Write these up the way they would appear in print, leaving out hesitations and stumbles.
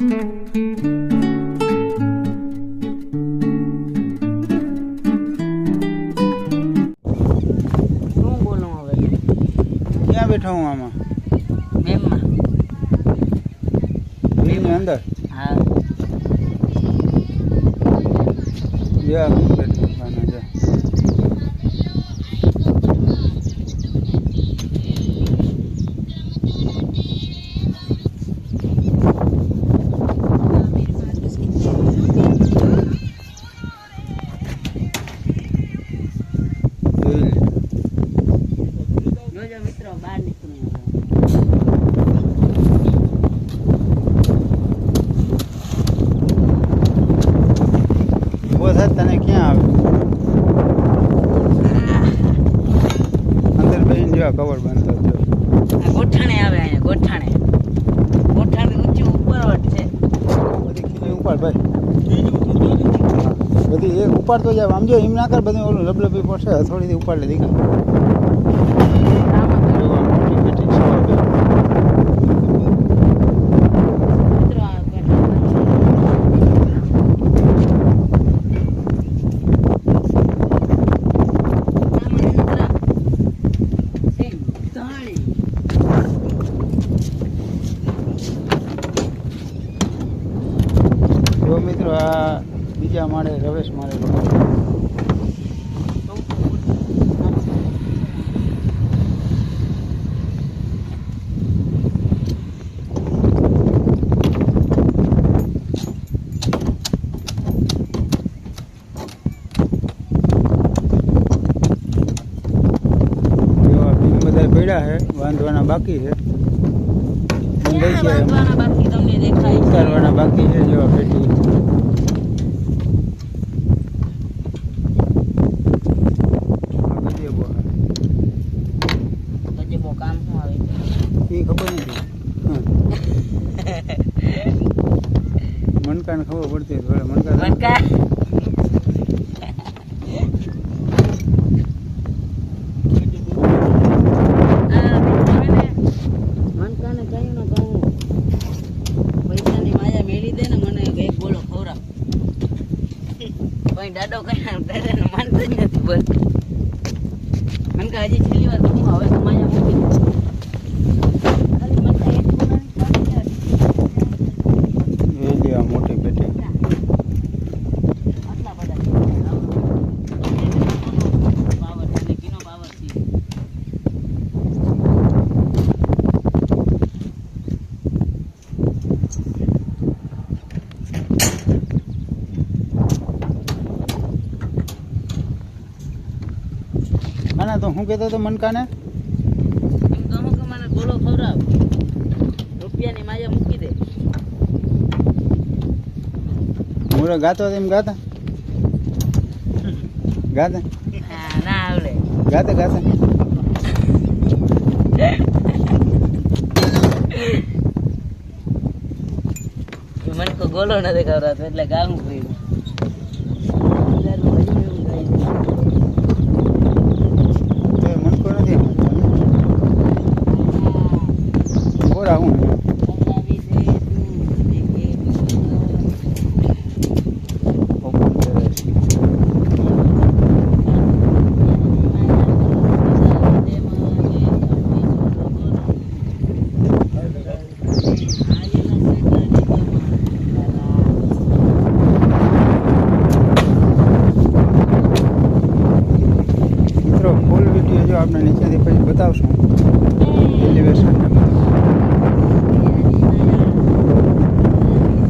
બોલું હવે ક્યાં બેઠો હું આમાં મેમમાં ની અંદર હા જા બેઠો ખાના જા જોજો મિત્રો બહાર નીકળું ઉભો થાય તને ક્યાં આવે અંદર બેસીને જેવા કવર બંધ થતો આ ગોઠાણે આવે અહીંયા ગોઠાણે ગોઠાણે ઊંચું ઉપરવટ છે બધી ખીલી ઉપાડ ભાઈ બધી એક ઉપાડતો જાય આમ જો એમ ના કર બધું ઓલું લબલબી પડશે થોડીથી ઉપાડ લે દીકરા મોટી બેટી સવાર બે મિત્રો આ જો મિત્રો આ બીજા માળે રવેશ મારે બધા પડ્યા છે બાંધવાના બાકી છે બંધાઈ છે બાકી તમને દેખાય છે ઉતારવાના બાકી છે જેવા પેટી પછી બહુ કામ શું આવે એ ખબર નથી મનકાને ખબર પડતી થોડે મનકા મનકા મનકાને કહ્યું ને કહું પૈસાની માયા મેળી દે ને મને એક બોલો ખવડાવ કોઈ દાડો કઈ દાદાને માનતો જ નથી બોલ મનકા હજી છેલ્લી વાર કહું હવે તો માયા મૂકી દે ખાલી મનકા એક બોલાની એ લેવા મોટી પેટી આટલા બધા પાવર છે કિનો પાવર છે આના તો હું કહેતો હતો મનકાને એમ કહું કે મને ગોળો ખવડાવ રૂપિયાની માયા મૂકી દે મોરો ગાતો હતો એમ ગાતા ગાતા હા ના આવડે ગાતા ગાતા મને કોઈ ગોળો નથી ખવડાવતો એટલે ગાવું પડ્યું મનકો નથી બોરા હું ફૂલ વિડીયો જો આપણે નીચેથી પછી બતાવશું એલિવેશન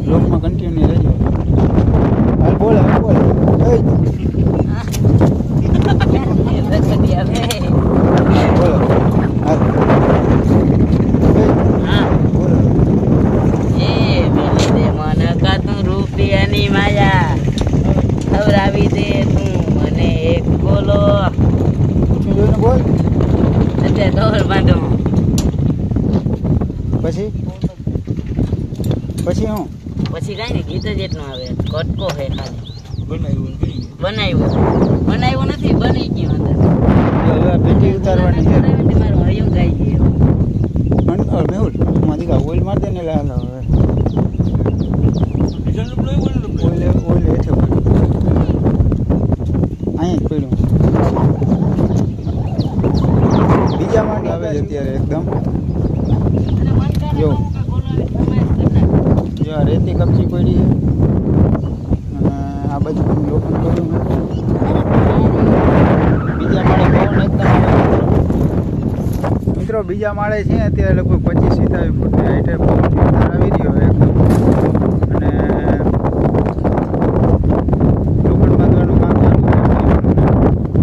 બ્લોગમાં કન્ટિન્યુ રહેજો હાલ બોલ હાલ બોલ બોલો હાલ બોલો રૂપિયાની માયા ખવડાવી દે તું મને એક બોલો જોઈને બોલ અત્યારે દોર બાંધો પછી પછી હું પછી કાંઈ નહીં ગીત જ એટલું આવે કટકો છે ખાલી બનાવ્યું નથી બની ગયું અંદર પેટી ઉતારવાની છે મારું હરિયું ગાઈ ગયું મેહુલ મારી ઓઇલ માર દે ને લે હવે ઓઇલે હેઠે પડ્યું અહીંયા જ પડ્યું બીજા માટે આવે છે અત્યારે એકદમ અને મનકાને જો. કહું કે બોલાવે ફરમાઈશ કરી નાખ. જો આ રેતી કપચી પડી છે અને આ બાજુ લોખંડ પડ્યું છે બીજા માળે પવન એકદમ આવે મિત્રો બીજા માળે છે અત્યારે લગભગ 25-27 ફૂટની હાઈટે પવન જોરદાર આવી રહ્યો છે એકદમ અને લોખંડ બાંધવાનું કામ ચાલુ છે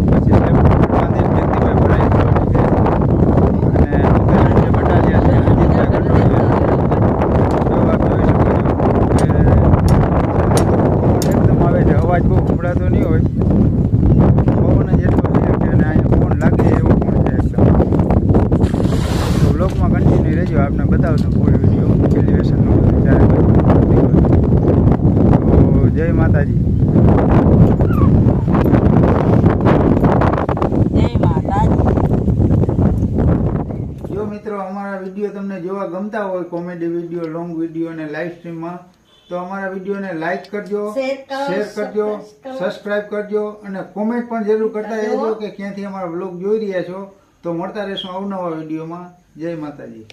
પછી સ્લેબ બાંધીને વ્યક્તિભાઈ ભરાઈ અને જે બટાલિયા છે અજીતભાઈ ગઢવી જો આપ જોઈ શકો છો કે એકદમ આવે છે અવાજ બહુ ઉભરાતો નહીં હોય પવન જ એટલો છે કે અને અહીંયા પવન લાગે એવું પણ છે એકદમ તો બ્લોગમાં કન્ટિન્યુ રહેજો આપને બતાવશું ફૂલ વિડીયો એલિવેશનનું બધું જ્યારે તો જય માતાજી જય માતાજી. જો મિત્રો અમારા વિડીયો તમને જોવા ગમતા હોય કોમેડી વિડીયો લોંગ વિડીયો અને લાઈવ સ્ટ્રીમમાં તો અમારા વિડીયોને લાઈક કરજો શેર કરજો સબસ્ક્રાઇબ કરજો અને કોમેન્ટ પણ જરૂર કરતા રહેજો કે ક્યાંથી અમારા બ્લોગ જોઈ રહ્યા છો તો મળતા રહેશું અવનવા વિડીયોમાં જય માતાજી.